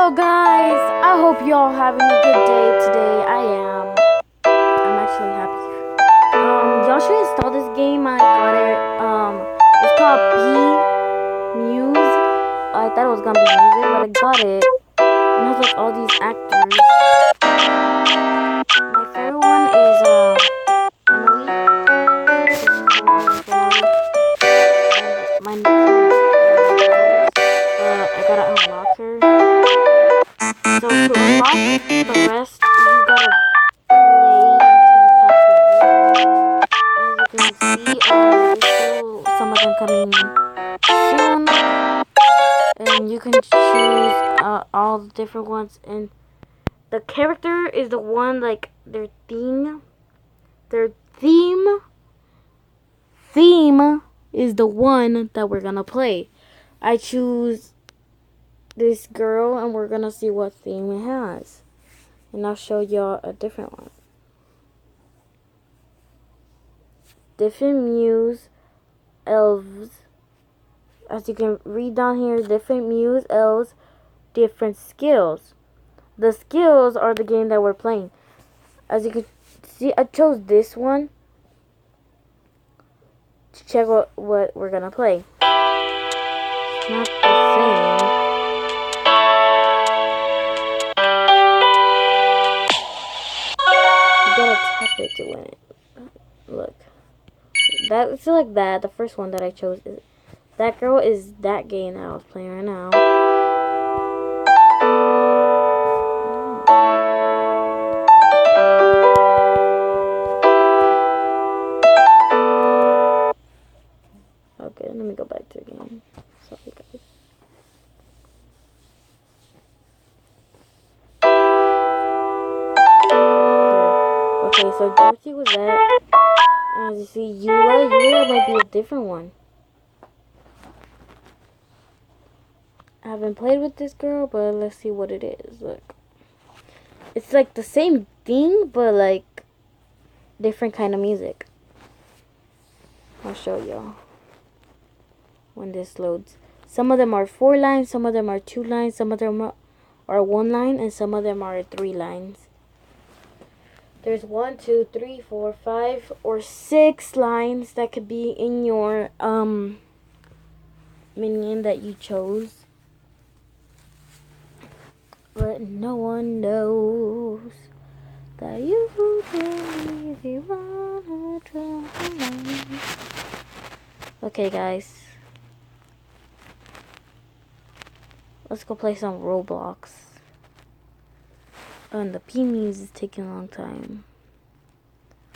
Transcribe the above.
Hello guys, I hope y'all having a good day today. I'm actually happy. Y'all should install this game. I got it. It's called Muse. I thought it was gonna be music, but I got it. And it has like all these actors. My favorite one is Emily. And my next one is I gotta unlock her. So to unlock the rest, you gotta play until you pass level. As you can see, there's still some of them coming soon, and you can choose all the different ones. And the character is the one, like their theme is the one that we're gonna play. I choose this girl, and we're gonna see what theme it has. And I'll show y'all a different one. Different muse elves. As you can read down here, different muse elves, different skills. The skills are the game that we're playing. As you can see, I chose this one to check what we're gonna play. It's not the same. You gotta tap it to win it. Look. That's like that. The first one that I chose is that girl is that game that I was playing right now. Okay, let me go back to the game. Sorry guys. Okay, so Dorothy was that. And as you see, Eula might be a different one. I haven't played with this girl, but let's see what it is. Look. It's like the same thing, but like different kind of music. I'll show y'all when this loads. Some of them are 4 lines, some of them are 2 lines, some of them are 1 line, and some of them are 3 lines. There's 1, 2, 3, 4, 5, or 6 lines that could be in your minion that you chose. But no one knows that you really wanna try. Okay, guys. Let's go play some Roblox. And the P-Muse is taking a long time.